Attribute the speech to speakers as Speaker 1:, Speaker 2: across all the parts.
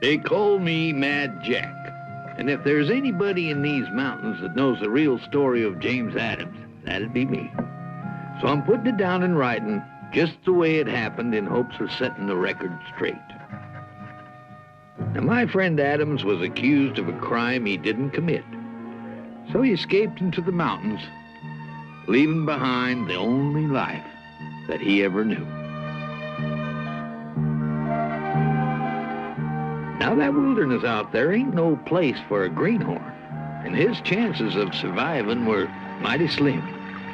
Speaker 1: They call me Mad Jack. And if there's anybody in these mountains that knows the real story of James Adams, that'd be me. So I'm putting it down in writing just the way it happened in hopes of setting the record straight. Now, my friend Adams was accused of a crime he didn't commit. So he escaped into the mountains, leaving behind the only life that he ever knew. Now, that wilderness out there ain't no place for a greenhorn, and his chances of surviving were mighty slim.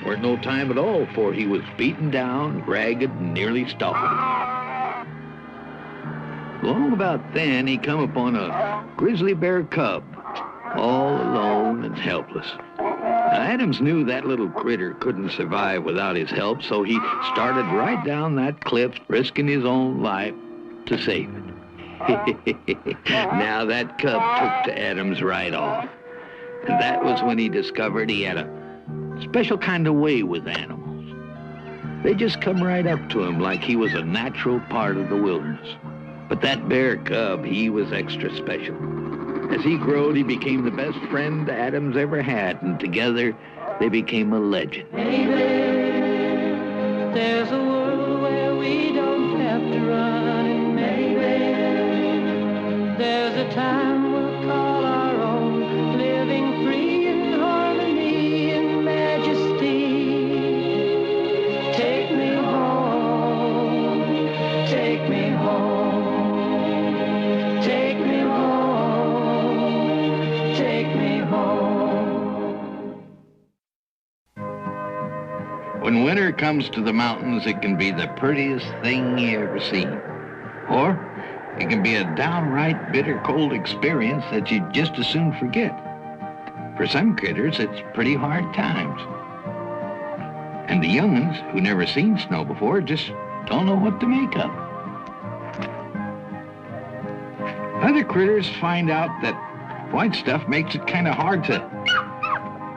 Speaker 1: Weren't no time at all, for he was beaten down, ragged, and nearly starved. Long about then, he come upon a grizzly bear cub, all alone and helpless. Now, Adams knew that little critter couldn't survive without his help, so he started right down that cliff, risking his own life to save it. Now, that cub took to Adams right off. And that was when he discovered he had a special kind of way with animals. They just come right up to him like he was a natural part of the wilderness. But that bear cub, he was extra special. As he growed, he became the best friend Adams ever had, and together they became a legend.
Speaker 2: Maybe there's a world where we don't have to run, and maybe there's a time we'll call our own, living free in harmony and majesty. Take me home, take me home, take me home, take me home.
Speaker 1: When winter comes to the mountains, it can be the prettiest thing you ever seen. Or it can be a downright bitter cold experience that you'd just as soon forget. For some critters, it's pretty hard times. And the young'uns, who never seen snow before, just don't know what to make of. Other critters find out that white stuff makes it kind of hard to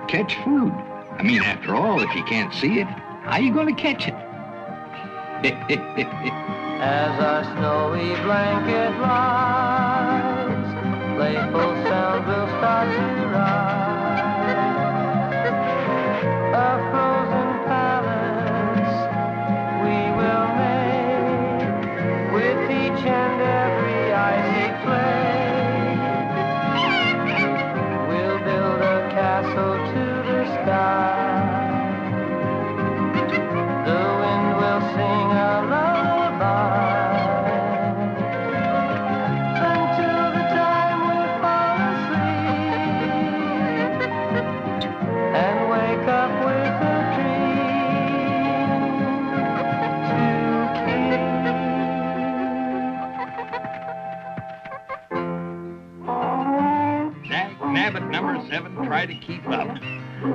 Speaker 1: catch food. I mean, after all, if you can't see it, how you going to catch it?
Speaker 2: As our snowy blanket lies, playful sound will start to rise. A frozen palace we will make with each and every icy flake. We'll build a castle to the sky. The wind will sing a lullaby until the time we fall asleep and wake up with a dream to keep.
Speaker 1: Dag nabbit number 7, try to keep up.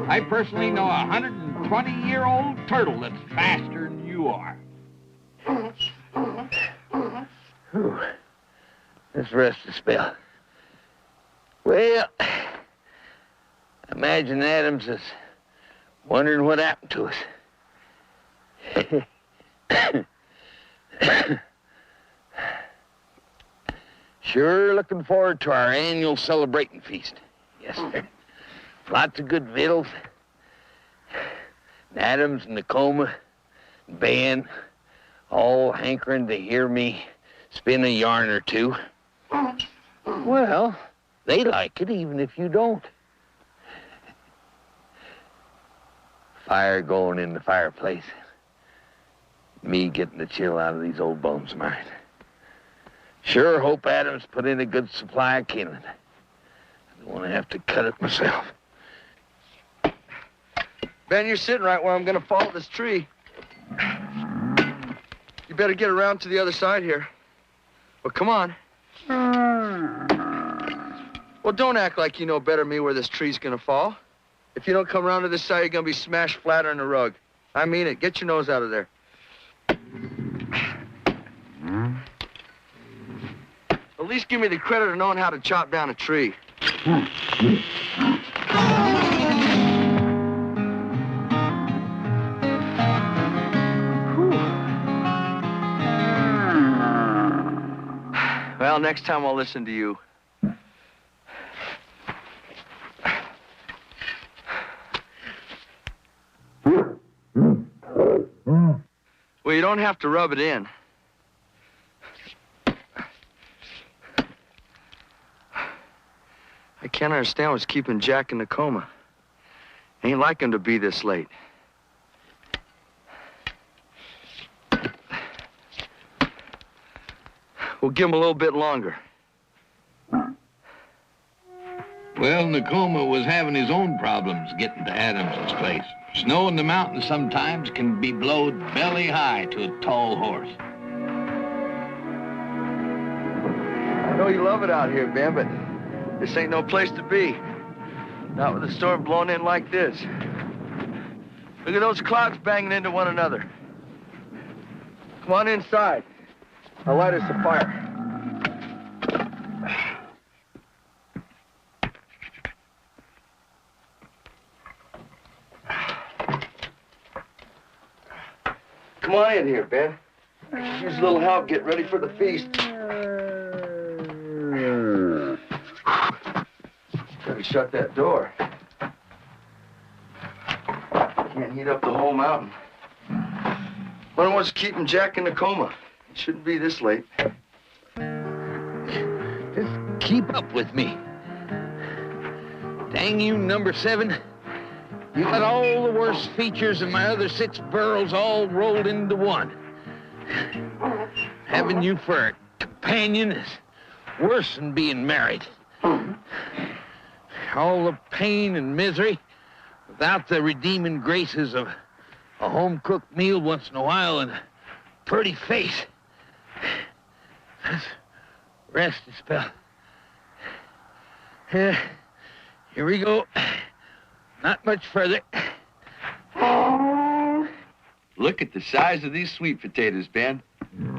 Speaker 1: I personally know a 120-year-old turtle that's faster than you are.
Speaker 3: Whew. Let's rest a spell. Well, imagine Adams is wondering what happened to us. Sure looking forward to our annual celebrating feast. Yes, sir. Lots of good victuals. Adams and Nakuma, Ben, all hankering to hear me spin a yarn or two. Well, they like it even if you don't. Fire going in the fireplace. Me getting the chill out of these old bones of mine. Sure hope Adams put in a good supply of kindling. I don't want to have to cut it myself.
Speaker 4: Ben, you're sitting right where I'm gonna fall this tree. You better get around to the other side here. Well, come on. Well, don't act like you know better than me where this tree's gonna fall. If you don't come around to this side, you're gonna be smashed flatter in the rug. I mean it. Get your nose out of there. At least give me the credit of knowing how to chop down a tree. Well, Well, next time I'll listen to you. Well, you don't have to rub it in. I can't understand what's keeping Jack in Nakuma. Ain't like him to be this late. We'll give him a little bit longer.
Speaker 1: Well, Nakuma was having his own problems getting to Adams's place. Snow in the mountains sometimes can be blowed belly high to a tall horse.
Speaker 4: I know you love it out here, Ben, but this ain't no place to be. Not with a storm blowing in like this. Look at those clouds banging into one another. Come on inside. I'll light us a fire. Come on in here, Ben. Use a little help getting ready for the feast. Gotta shut that door. Can't heat up the whole mountain. Wonder what's keeping Jack in Nakuma. It shouldn't be this late.
Speaker 1: Just keep up with me. Dang you, number 7. You got all the worst features of my other 6 burros all rolled into one. Having you for a companion is worse than being married. All the pain and misery without the redeeming graces of a home-cooked meal once in a while and a pretty face. Let's rest a spell. Here we go. Not much further.
Speaker 4: Look at the size of these sweet potatoes, Ben.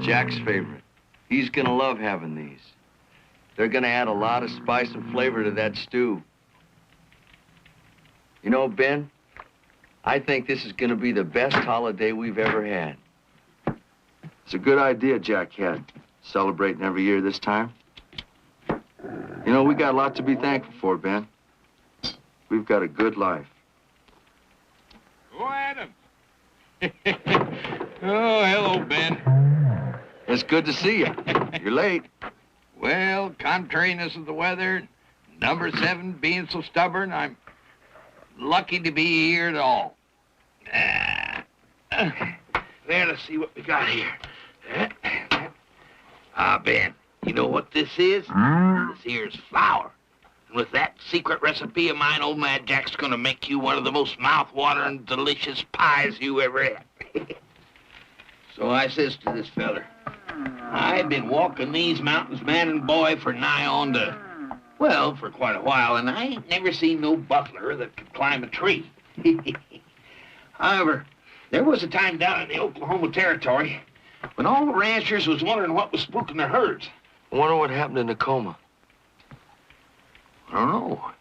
Speaker 4: Jack's favorite. He's gonna love having these. They're gonna add a lot of spice and flavor to that stew. You know, Ben, I think this is gonna be the best holiday we've ever had. It's a good idea Jack had, celebrating every year this time. You know, we got a lot to be thankful for, Ben. We've got a good life.
Speaker 1: Oh, Adam. Oh, hello, Ben.
Speaker 4: It's good to see you. You're late.
Speaker 1: Well, contrariness of the weather, number 7 being so stubborn, I'm lucky to be here at all. There, let's see what we got here. Ben, you know what this is? This here's flour. And with that secret recipe of mine, old Mad Jack's gonna make you one of the most mouth-watering, delicious pies you ever had. So I says to this feller, I've been walking these mountains, man and boy, for nigh on to, well, for quite a while, and I ain't never seen no buffler that could climb a tree. However, there was a time down in the Oklahoma Territory when all the ranchers was wondering what was spooking their herds.
Speaker 4: I wonder what happened to Nakuma.
Speaker 1: I don't know.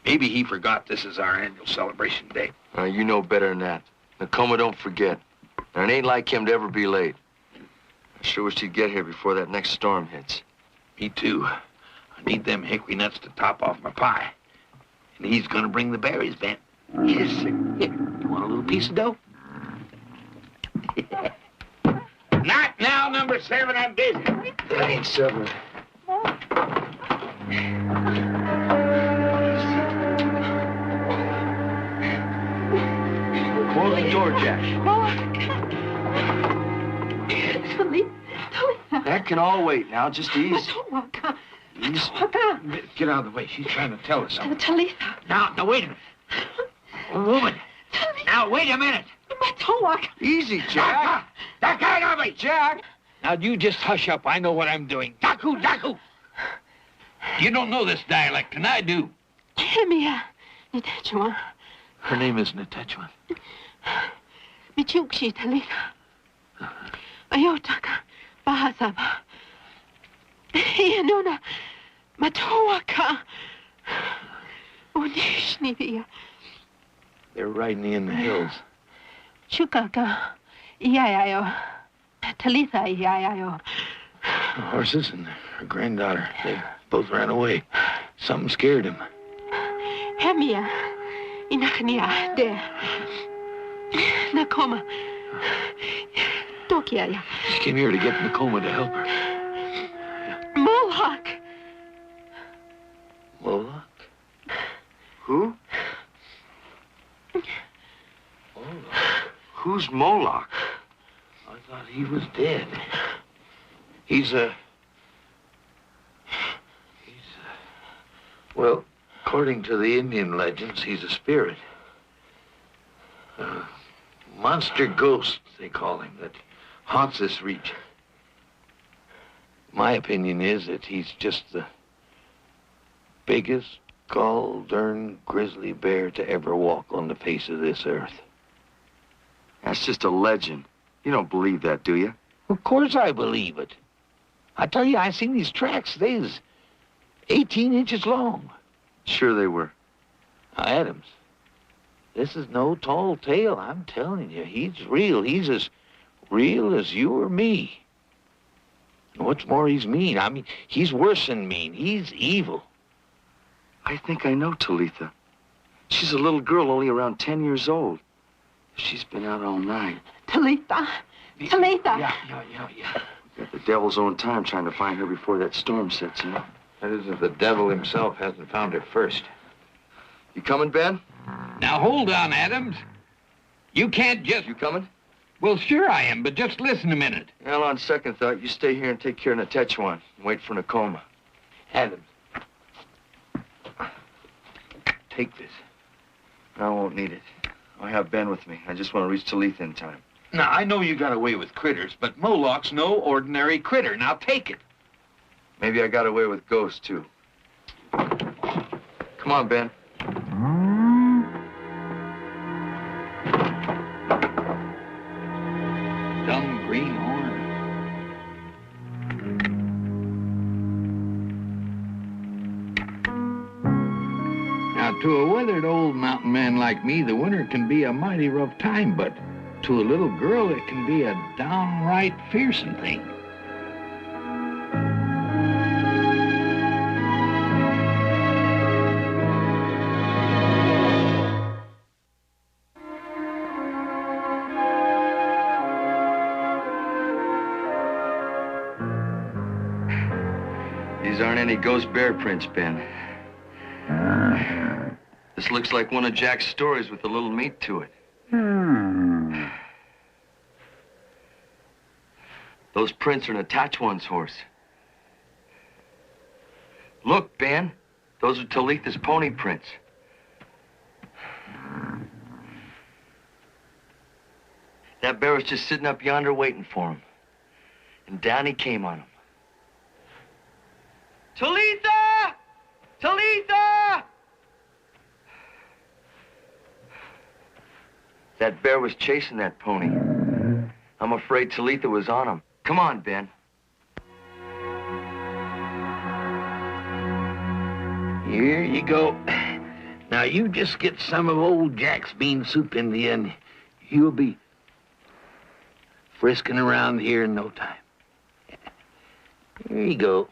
Speaker 1: Maybe he forgot this is our annual celebration day.
Speaker 4: You know better than that. Nakuma don't forget. And it ain't like him to ever be late. I sure wish he'd get here before that next storm hits.
Speaker 1: Me too. I need them hickory nuts to top off my pie. And he's gonna bring the berries, Ben. Yes, sir. Here, you want a little piece of dough? Not now, number 7, I'm busy.
Speaker 4: That ain't 7. Close the door, Jack. That can all wait now. Just easy. Easy.
Speaker 1: Get out of the way. She's trying to tell us something.
Speaker 5: Talitha.
Speaker 1: Now, wait a minute. Woman. Now, wait a minute.
Speaker 4: Easy, Jack.
Speaker 1: That guy on me, Jack. Now, you just hush up. I know what I'm doing. Daku, Daku. You don't know this dialect, and I do.
Speaker 5: Her
Speaker 1: name is Netechwan.
Speaker 5: Michukshi Talitha. Ayotaka. Bahasaba. Yanuna. Matowaka. Onishniya.
Speaker 1: They're riding in the hills.
Speaker 5: Chukaka. Iyayo. Talitha Iyayo.
Speaker 1: horses and her granddaughter. They both ran away. Something scared him.
Speaker 5: Hemia. Inaknia. There. Nakuma. Tokia.
Speaker 1: She came here to get Nakuma to help her.
Speaker 5: Mohawk.
Speaker 1: Moloch?
Speaker 4: Who?
Speaker 1: Moloch?
Speaker 4: Who's Moloch?
Speaker 1: I thought he was dead. He's well, according to the Indian legends, he's a spirit. Monster ghost, they call him, that haunts this region. My opinion is that he's just the biggest gall-darn grizzly bear to ever walk on the face of this earth.
Speaker 4: That's just a legend. You don't believe that, do you?
Speaker 1: Of course I believe it. I tell you, I seen these tracks. They was 18 inches long.
Speaker 4: Sure they were.
Speaker 1: Now, Adams, this is no tall tale, I'm telling you. He's real. He's as real as you or me. And what's more, he's mean. I mean, he's worse than mean. He's evil.
Speaker 4: I think I know Talitha. She's a little girl only around 10 years old. She's been out all night.
Speaker 5: Talitha. Talitha.
Speaker 1: Yeah.
Speaker 4: Got the devil's own time trying to find her before that storm sets in.
Speaker 1: That is, if the devil himself hasn't found her first.
Speaker 4: You coming, Ben?
Speaker 6: Now, hold on, Adams. You can't just...
Speaker 4: You coming?
Speaker 6: Well, sure I am, but just listen a minute.
Speaker 4: Well, on second thought, you stay here and take care of Natechwan and wait for Nakuma.
Speaker 1: Adams, take this.
Speaker 4: I won't need it. I have Ben with me. I just want to reach Talitha in time.
Speaker 6: Now, I know you got away with critters, but Moloch's no ordinary critter. Now, take it.
Speaker 4: Maybe I got away with ghosts, too. Come on, Ben.
Speaker 6: Dumb greenhorn. Now, to a weathered old mountain man like me, the winter can be a mighty rough time, but to a little girl, it can be a downright fearsome thing.
Speaker 4: These aren't any ghost bear prints, Ben. This looks like one of Jack's stories with a little meat to it. Those prints are Natechwan's horse. Look, Ben. Those are Talitha's pony prints. That bear was just sitting up yonder waiting for him. And down he came on him. Talitha! Talitha! That bear was chasing that pony. I'm afraid Talitha was on him. Come on, Ben.
Speaker 1: Here you go. Now, you just get some of old Jack's bean soup in the end. You'll be frisking around here in no time. Here you go.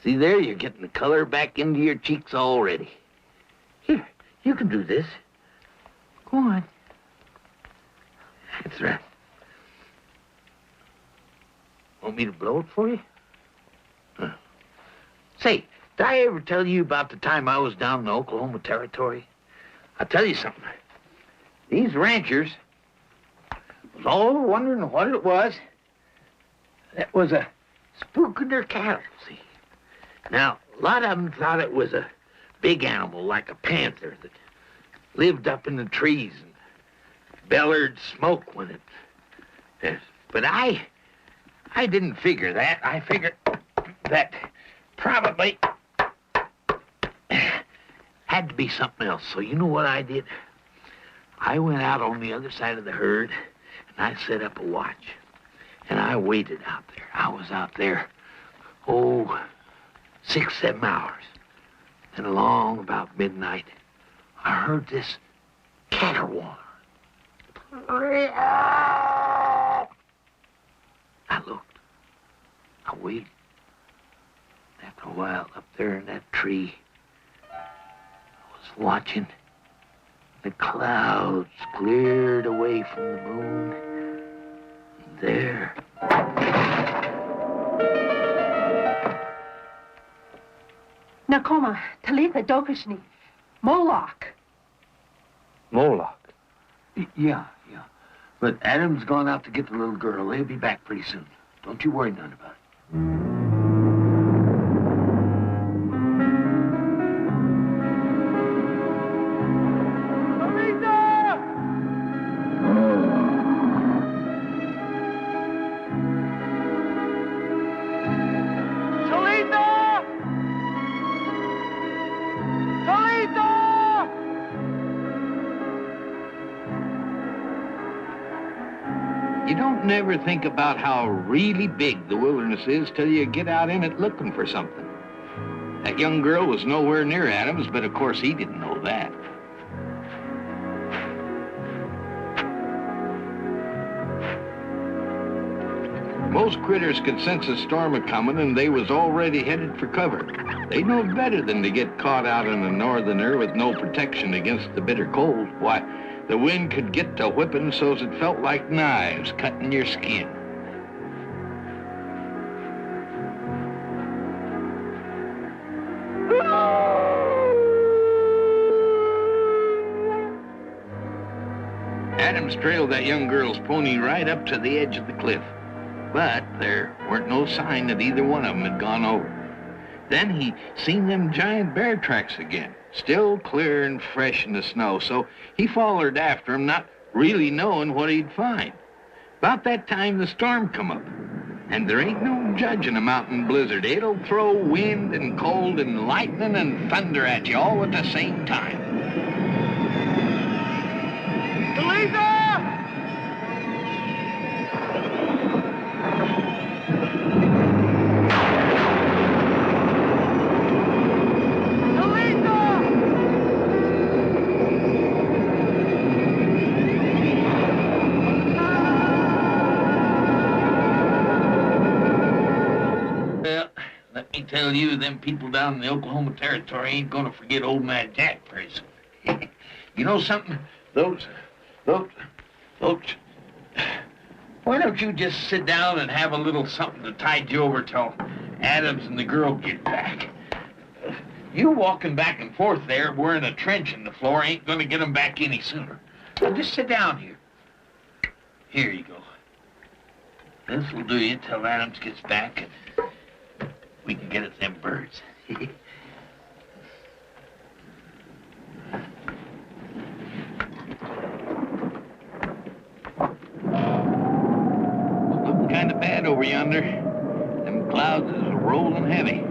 Speaker 1: See there, you're getting the color back into your cheeks already. Here, you can do this. Go on. That's right. Want me to blow it for you? Huh. Say, did I ever tell you about the time I was down in the Oklahoma Territory? I'll tell you something. These ranchers was all wondering what it was that was a spook in their cattle, see? Now, a lot of them thought it was a big animal like a panther that lived up in the trees and bellered smoke when it... Yes. But I didn't figure that. I figured that probably had to be something else. So you know what I did? I went out on the other side of the herd and I set up a watch. And I waited out there. I was out there, 6, 7 hours. And along about midnight, I heard this caterwauler. I looked. I waited. After a while, up there in that tree, I was watching. The clouds cleared away from the moon. And there...
Speaker 5: Nakuma, Talitha, Dokashni, Moloch.
Speaker 3: Moloch.
Speaker 1: Yeah. But Adam's gone out to get the little girl. They'll be back pretty soon. Don't you worry none about it.
Speaker 6: You don't never think about how really big the wilderness is till you get out in it looking for something. That young girl was nowhere near Adams, but of course he didn't know that. Most critters could sense a storm a-coming, and they was already headed for cover. They knowed better than to get caught out in a northerner with no protection against the bitter cold. Why, the wind could get to whipping so's it felt like knives cutting your skin. Adams trailed that young girl's pony right up to the edge of the cliff. But there weren't no sign that either one of them had gone over. Then he seen them giant bear tracks again, still clear and fresh in the snow, so he follered after them, not really knowing what he'd find. About that time, the storm come up, and there ain't no judging a mountain blizzard. It'll throw wind and cold and lightning and thunder at you all at the same time.
Speaker 4: Talitha!
Speaker 1: Tell you, them people down in the Oklahoma Territory ain't gonna forget old Mad Jack very soon. You know something? Those... Why don't you just sit down and have a little something to tide you over till Adams and the girl get back? You walking back and forth there wearing a trench in the floor ain't gonna get them back any sooner. So just sit down here. Here you go. This'll do you till Adams gets back and we can get at them birds. Looking kind of bad over yonder. Them clouds is rolling heavy.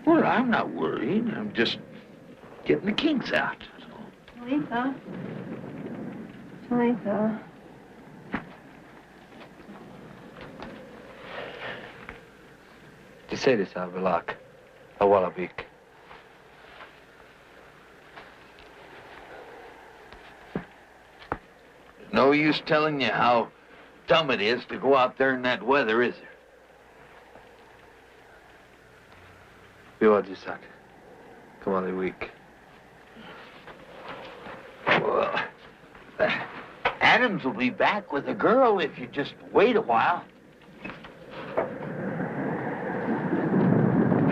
Speaker 1: Well, I'm not worried. I'm just getting the kinks out.
Speaker 5: Talitha. Talitha.
Speaker 3: Tiseri saa velak. Awalabik.
Speaker 1: No use telling you how dumb it is to go out there in that weather, is there?
Speaker 3: Biwajisak. Kamali week.
Speaker 1: Well, Adams will be back with the girl if you just wait a while.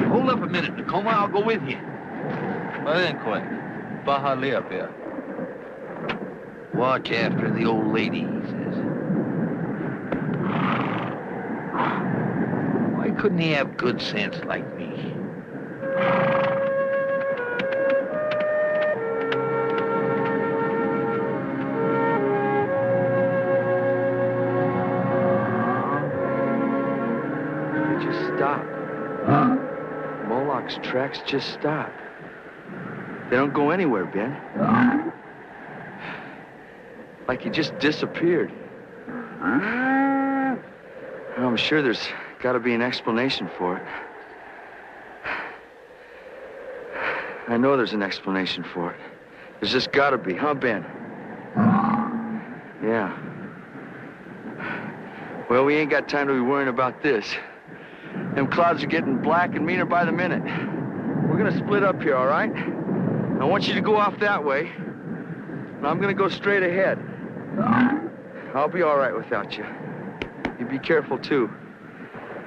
Speaker 1: Hold up a minute, Nakuma. I'll go with you. Watch after the old lady, he says. Why couldn't he have good sense like me?
Speaker 4: They just stop. Huh? Moloch's tracks just stop. They don't go anywhere, Ben. Like he just disappeared. I'm sure there's Gotta be an explanation for it. I know there's an explanation for it. There's just gotta be, huh, Ben? Yeah. Well, we ain't got time to be worrying about this. Them clouds are getting black and meaner by the minute. We're gonna split up here, all right? I want you to go off that way, and I'm gonna go straight ahead. I'll be all right without you. You be careful, too.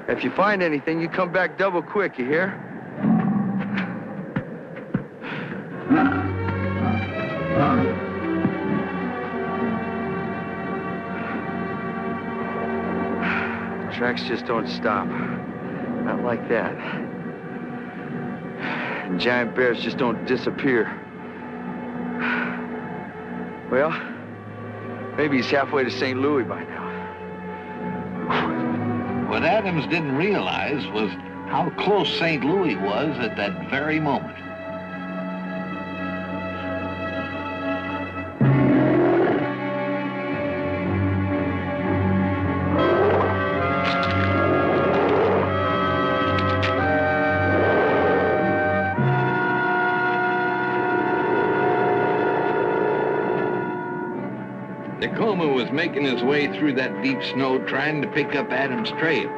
Speaker 4: If you find anything, you come back double quick, you hear? Tracks just don't stop. Not like that. And giant bears just don't disappear. Well, maybe he's halfway to St. Louis by now.
Speaker 6: What Adams didn't realize was how close St. Louis was at that very moment. Nakuma was making his way through that deep snow trying to pick up Adams' trail.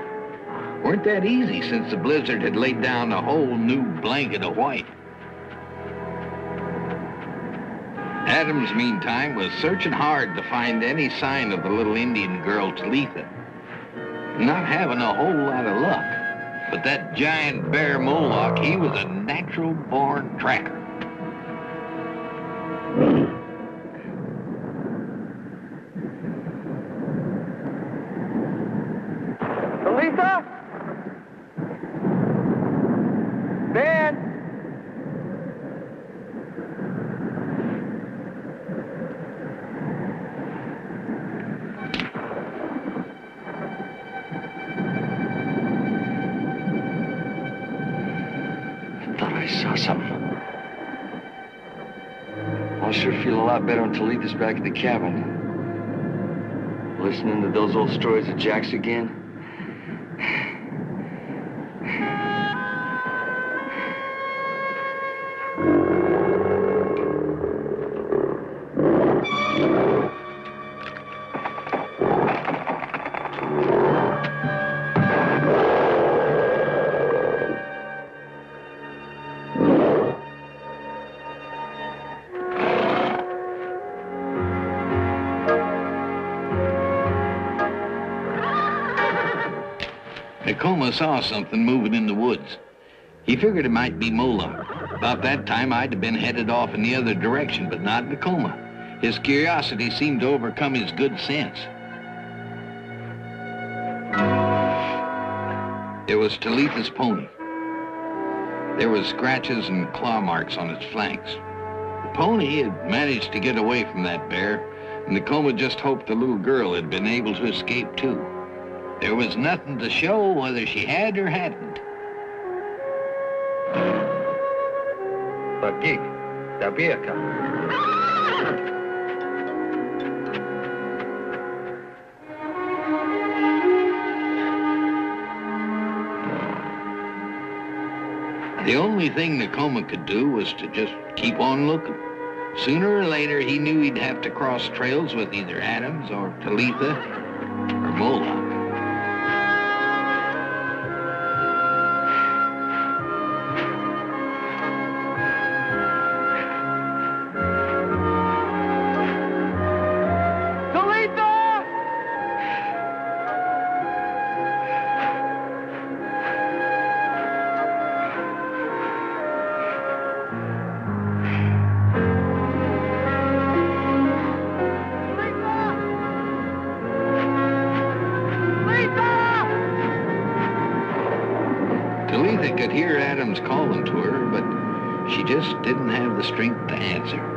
Speaker 6: Weren't that easy since the blizzard had laid down a whole new blanket of white. Adams, meantime, was searching hard to find any sign of the little Indian girl, Talitha. Not having a whole lot of luck. But that giant bear Moloch, he was a natural-born tracker.
Speaker 4: Talitha? Ben? I thought I saw something. I'll sure feel a lot better when Talitha's back at the cabin. Listening to those old stories of Jack's again.
Speaker 6: Nakuma saw something moving in the woods. He figured it might be Moloch. About that time, I'd have been headed off in the other direction, but not Nakuma. His curiosity seemed to overcome his good sense. It was Talitha's pony. There were scratches and claw marks on its flanks. The pony had managed to get away from that bear, and Nakuma just hoped the little girl had been able to escape, too. There was nothing to show whether she had or hadn't.
Speaker 4: Bagig, Dabiaka.
Speaker 6: The only thing Nakuma could do was to just keep on looking. Sooner or later, he knew he'd have to cross trails with either Adams or Talitha or Moloch. Talitha could hear Adams calling to her, but she just didn't have the strength to answer.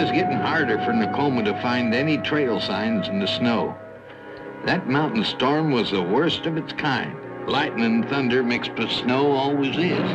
Speaker 6: was getting harder for Nakuma to find any trail signs in the snow. That mountain storm was the worst of its kind. Lightning and thunder mixed with snow always is.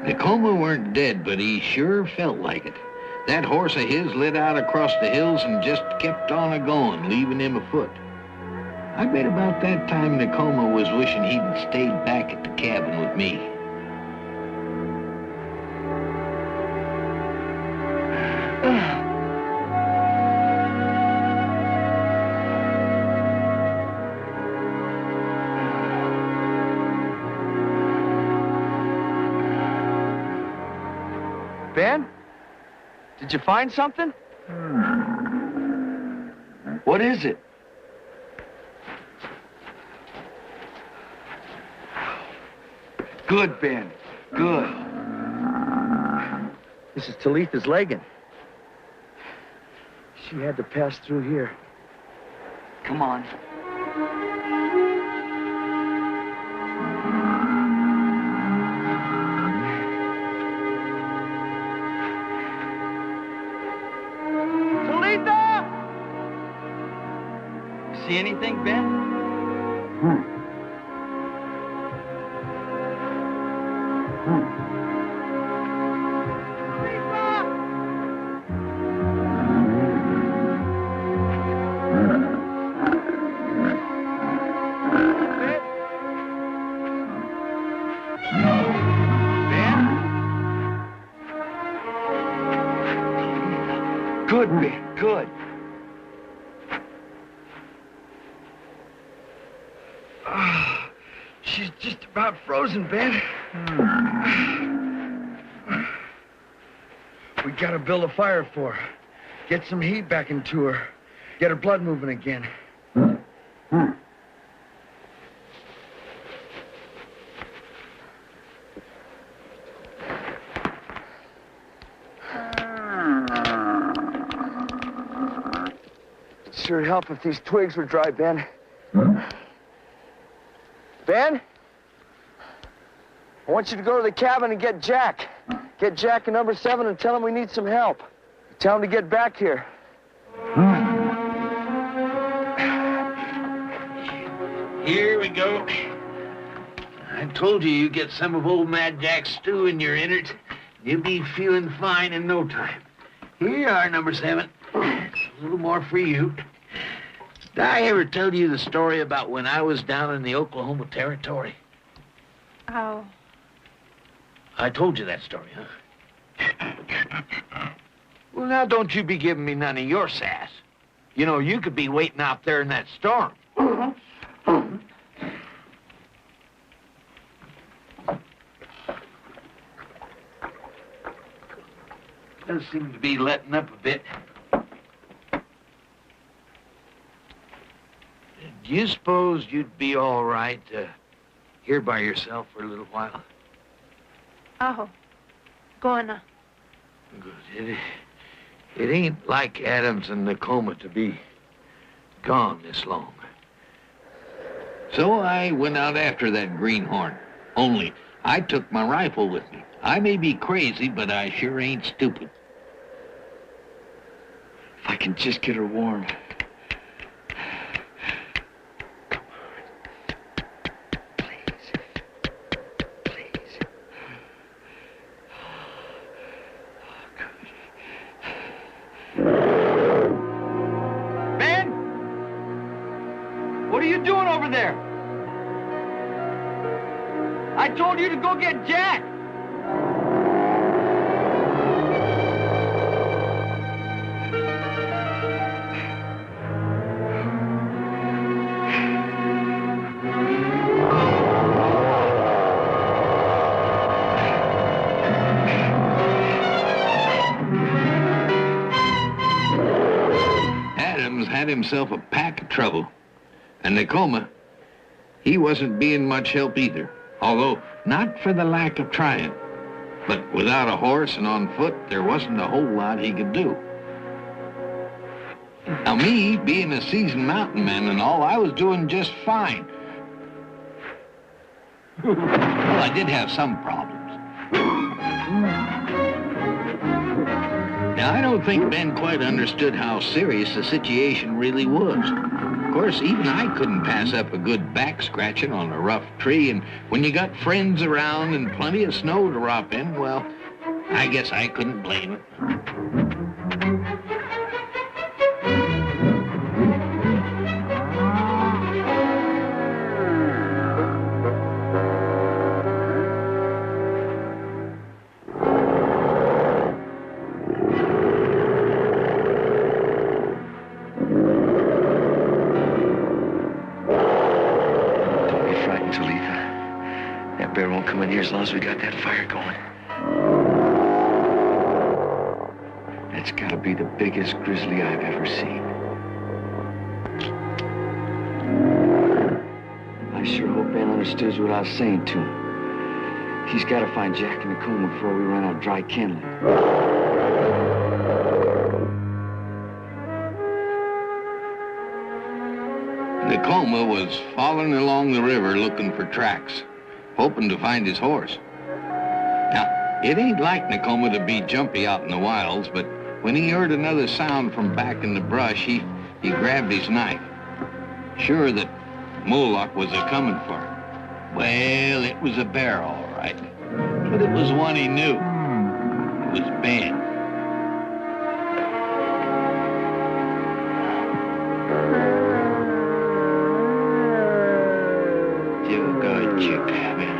Speaker 6: Nakuma weren't dead, but he sure felt like it. That horse of his lit out across the hills and just kept on a-going, leaving him afoot. I bet about that time Nakuma was wishing he'd stayed back at the cabin with me.
Speaker 4: Ben? Did you find something? What is it? Good, Ben. Good. This is Talitha's legging. She had to pass through here. Come on. See anything, Ben? Good, Ben, good. She's just about frozen, Ben. We gotta build a fire for her. Get some heat back into her. Get her blood moving again. It'd sure help if these twigs were dry, Ben. Ben? I want you to go to the cabin and get Jack. Get Jack in number 7 and tell him we need some help. Tell him to get back here.
Speaker 6: Here we go. I told you you get some of old Mad Jack's stew in your innards. You'll be feeling fine in no time. Here you are, number 7. A little more for you. Did I ever tell you the story about when I was down in the Oklahoma Territory?
Speaker 5: Oh.
Speaker 6: I told you that story, huh? Well, now don't you be giving me none of your sass. You know, you could be waiting out there in that storm. Does seem to be letting up a bit. Do you suppose you'd be all right here by yourself for a little while?
Speaker 5: Oh. Gonna.
Speaker 6: Good. It ain't like Adams and Nakuma to be gone this long. So I went out after that greenhorn. Only I took my rifle with me. I may be crazy, but I sure ain't stupid.
Speaker 4: If I can just get her warm. What are you doing over there? I told you to go get Jack.
Speaker 6: Adams had himself a pack of trouble. And Nakuma, he wasn't being much help either, although not for the lack of trying. But without a horse and on foot, there wasn't a whole lot he could do. Now me, being a seasoned mountain man and all, I was doing just fine. Well, I did have some problems. Now, I don't think Ben quite understood how serious the situation really was. Of course, even I couldn't pass up a good back scratching on a rough tree, and when you got friends around and plenty of snow to drop in, well, I guess I couldn't blame it.
Speaker 4: As long as we got that fire going. That's gotta be the biggest grizzly I've ever seen. I sure hope Ben understood what I was saying to him. He's gotta find Jack and Nakuma before we run out of dry kindling.
Speaker 6: Nakuma was following along the river looking for tracks, hoping to find his horse. Now, it ain't like Nakuma to be jumpy out in the wilds, but when he heard another sound from back in the brush, he grabbed his knife, sure that Moloch was a-coming for him. Well, it was a bear, all right, but it was one he knew. It was Ben. You got you, cabin.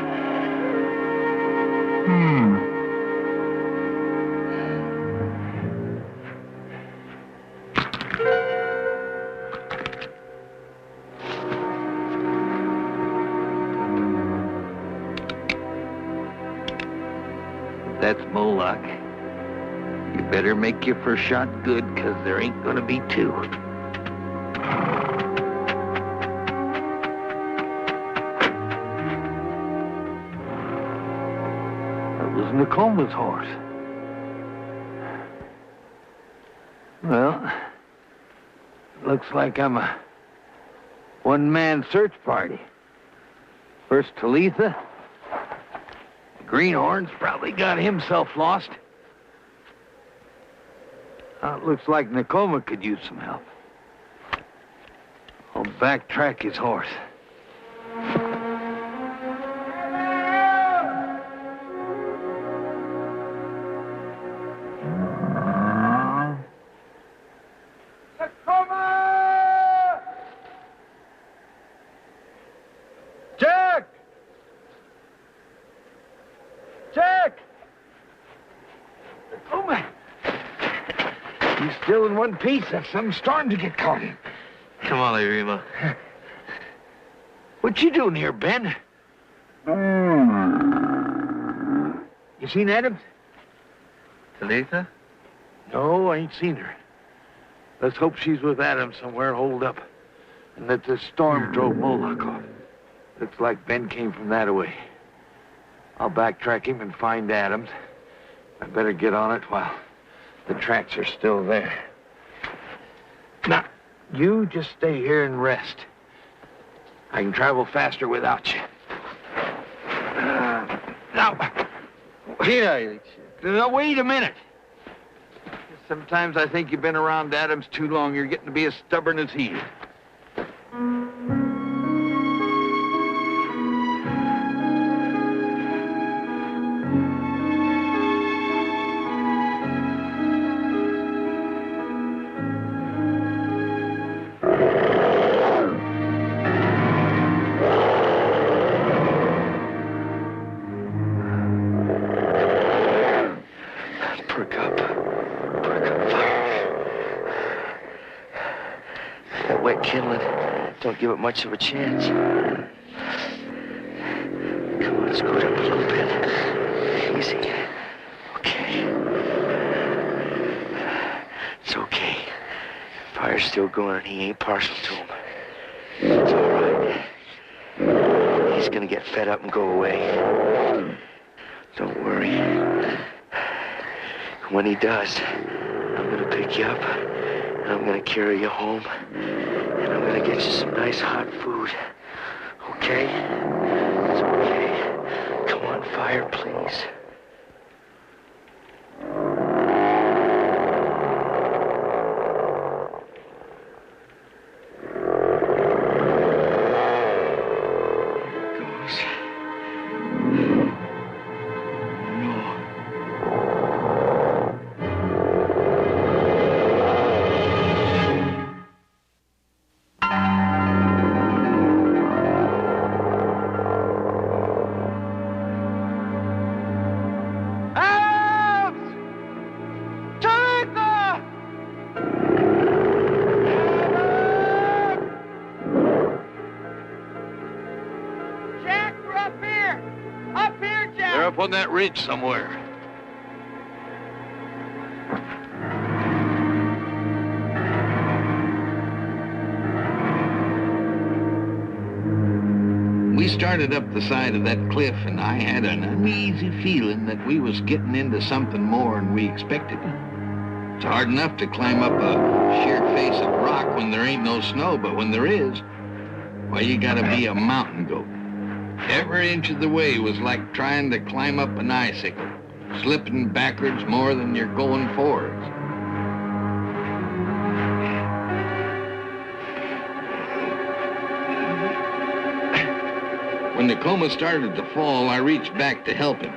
Speaker 6: That's Moloch. You better make your first shot good, 'cause there ain't gonna be two. That was Nakuma's horse. Well, looks like I'm a one-man search party. First Talitha. Greenhorn's probably got himself lost. It looks like Nakuma could use some help. I'll backtrack his horse. Nakuma! Jack! Jack! Nakuma! You still in one piece? That's some storm to get caught in.
Speaker 3: Come on, Irima.
Speaker 6: What you doing here, Ben? You seen Adams?
Speaker 3: Talitha?
Speaker 6: No, I ain't seen her. Let's hope she's with Adams somewhere holed up, and that this storm drove Moloch off. Looks like Ben came from that way. I'll backtrack him and find Adams. I better get on it while the tracks are still there. Now, you just stay here and rest. I can travel faster without you. Now, wait a minute. Sometimes I think you've been around Adams too long. You're getting to be as stubborn as he is.
Speaker 4: Don't give it much of a chance. Come on, scoot up a little bit. Easy. Okay. It's okay. Fire's still going and he ain't partial to him. It's all right. he's gonna get fed up and go away. Don't worry. When he does, I'm gonna pick you up, and I'm gonna carry you home, and I'm gonna get you some nice hot food. Okay? It's okay. Come on, fire, please.
Speaker 6: Up on that ridge somewhere. We started up the side of that cliff, and I had an uneasy feeling that we was getting into something more than we expected. It's hard enough to climb up a sheer face of rock when there ain't no snow, but when there is, well, you gotta be a mountain goat. Every inch of the way was like trying to climb up an icicle, slipping backwards more than you're going forwards. When Nakuma started to fall, I reached back to help him.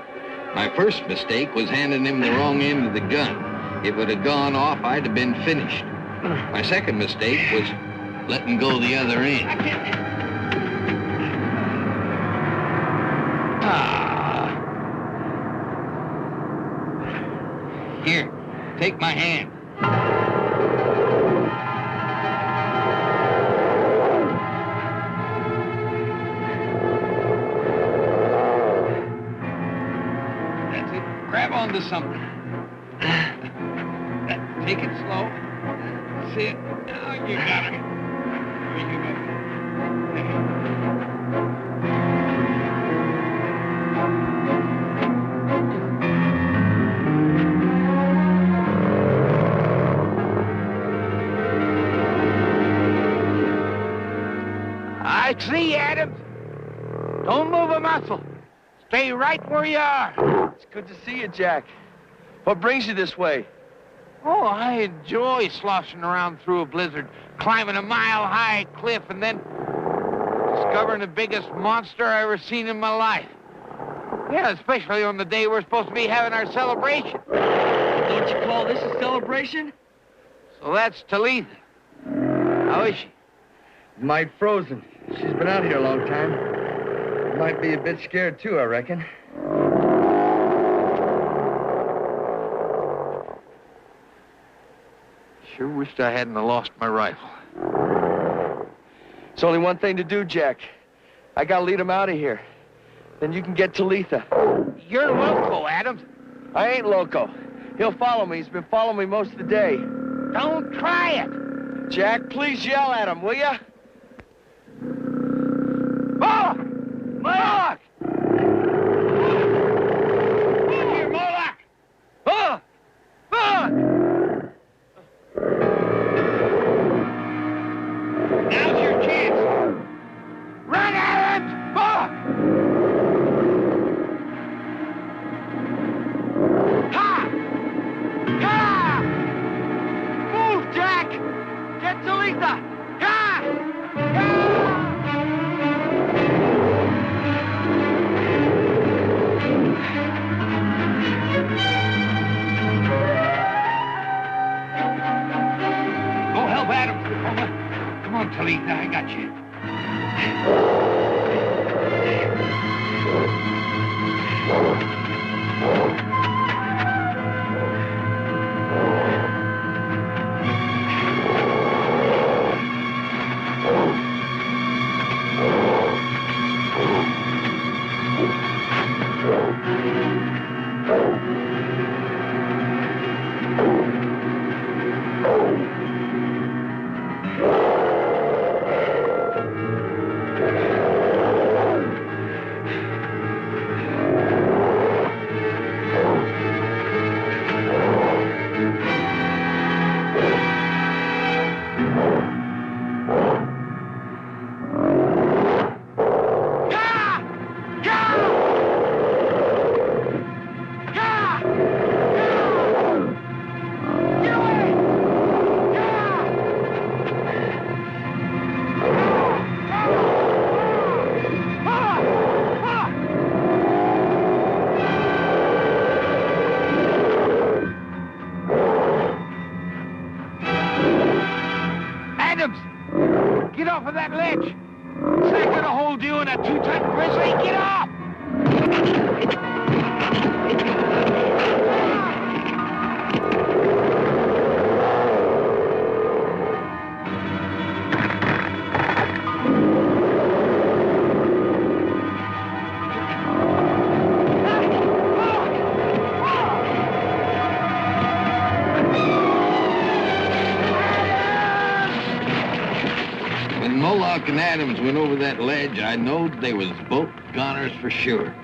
Speaker 6: My first mistake was handing him the wrong end of the gun. If it had gone off, I'd have been finished. My second mistake was letting go the other end. Here, take my hand. That's it. Grab onto something. Take it slow. That's it. Oh, you got it. There you go. See, Adams. Don't move a muscle. Stay right where you are.
Speaker 4: It's good to see you, Jack. What brings you this way?
Speaker 6: Oh, I enjoy sloshing around through a blizzard, climbing a mile-high cliff, and then discovering the biggest monster I ever seen in my life. Yeah, especially on the day we're supposed to be having our celebration.
Speaker 4: Don't you call this a celebration?
Speaker 6: So that's Talitha. How is she?
Speaker 4: Might frozen. She's been out here a long time. Might be a bit scared, too, I reckon.
Speaker 6: Sure wished I hadn't lost my rifle.
Speaker 4: It's only one thing to do, Jack. I gotta lead him out of here. Then you can get Talitha.
Speaker 6: You're loco, Adams.
Speaker 4: I ain't loco. He'll follow me. He's been following me most of the day.
Speaker 6: Don't try it.
Speaker 4: Jack, please yell at him, will ya?
Speaker 6: Moloch! Moloch! Here, Moloch!
Speaker 4: Oh!
Speaker 6: Moloch! Now's your chance. Run, Adams! Moloch! Ha! Ha! Move, Jack! Get Talitha! Ha!
Speaker 3: of that ledge. It's not gonna hold you in a 2-ton Grizzly. Get off!
Speaker 6: When Moloch and Adams went over that ledge, I knowed they was both goners for sure.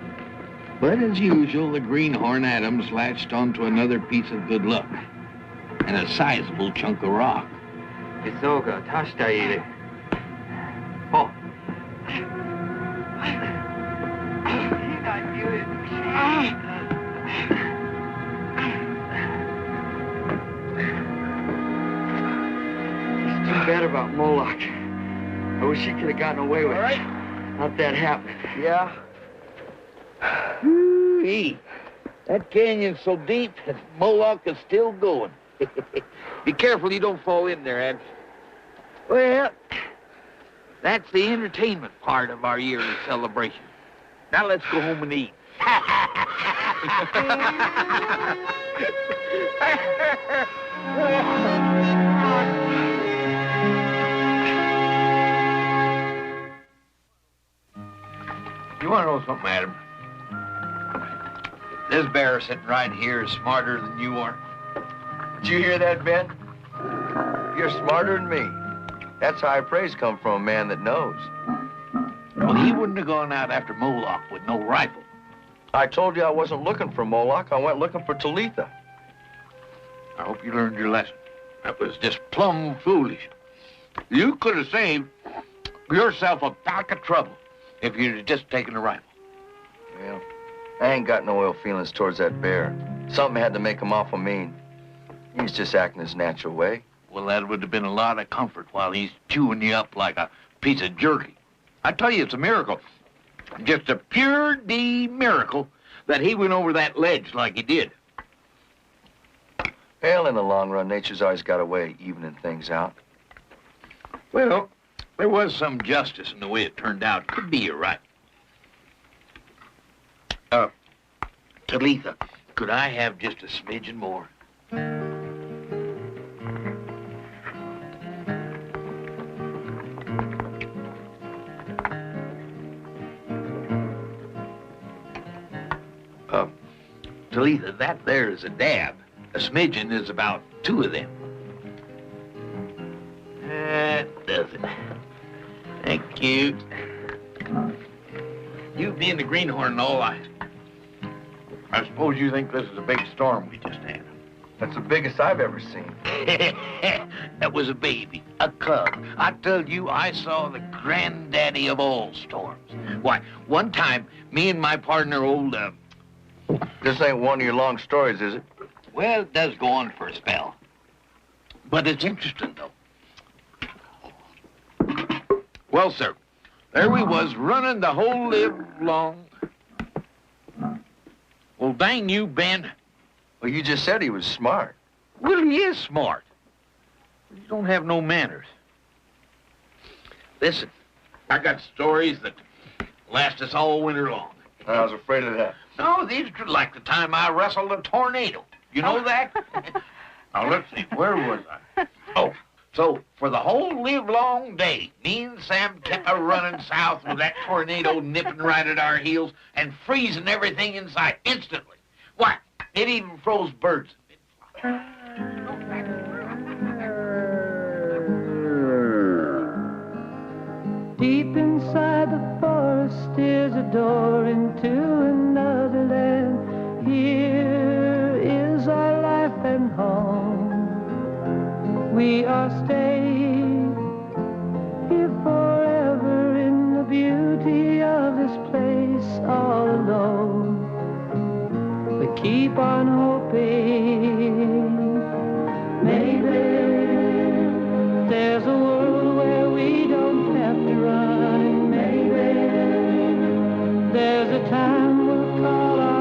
Speaker 6: But as usual, the greenhorn Adams latched onto another piece of good luck, and a sizable chunk of rock.
Speaker 4: そうか、足したいで。あ。It's too bad about Moloch. I wish he could have gotten away with it. Not that happening.
Speaker 3: Yeah? Ooh-wee. That canyon's so deep that Moloch is still going. Be careful you don't fall in there, Adams. Well, that's the entertainment part of our yearly celebration. Now let's go home and eat.
Speaker 6: You want to know something, Adam? This bear sitting right here is smarter than you are.
Speaker 4: Did you hear that, Ben? You're smarter than me. That's high praise come from a man that knows.
Speaker 6: Well, he wouldn't have gone out after Moloch with no rifle.
Speaker 4: I told you I wasn't looking for Moloch. I went looking for Talitha.
Speaker 6: I hope you learned your lesson. That was just plumb foolish. You could have saved yourself a pack of trouble if you'd have just taken a rifle.
Speaker 4: Well, I ain't got no ill feelings towards that bear. Something had to make him awful mean. He's just acting his natural way.
Speaker 6: Well, that would have been a lot of comfort while he's chewing you up like a piece of jerky. I tell you, it's a miracle. Just a pure D miracle that he went over that ledge like he did.
Speaker 4: Well, in the long run, nature's always got a way of evening things out.
Speaker 6: Well, there was some justice in the way it turned out. Could be you're right. Talitha, could I have just a smidgen more? Talitha, that there is a dab. A smidgen is about 2 of them. That does it. Thank you. You being the greenhorn and all, I suppose you think this is a big storm we just had.
Speaker 4: That's the biggest I've ever seen.
Speaker 6: That was a baby, a cub. I tell you, I saw the granddaddy of all storms. Why, one time, me and my partner, old,
Speaker 4: This ain't one of your long stories, is it?
Speaker 6: well, it does go on for a spell. But it's interesting, though. Well, sir, there we was, running the whole live long. Well, dang you, Ben.
Speaker 4: Well, you just said he was smart.
Speaker 6: Well, he is smart. You don't have no manners. Listen, I got stories that last us all winter long.
Speaker 4: I was afraid of that.
Speaker 6: No, these are like the time I wrestled a tornado. You know that? Now, let's see, where was I? Oh, so for the whole live-long day, me and Sam kept a running south with that tornado nipping right at our heels and freezing everything in sight instantly. Why, it even froze birds.
Speaker 2: Deep inside the forest is a door into another land. Here is our life and home. We are staying here forever in the beauty of this place all alone. We keep on hoping maybe there's a world where we don't have to run. Maybe there's a time we'll call our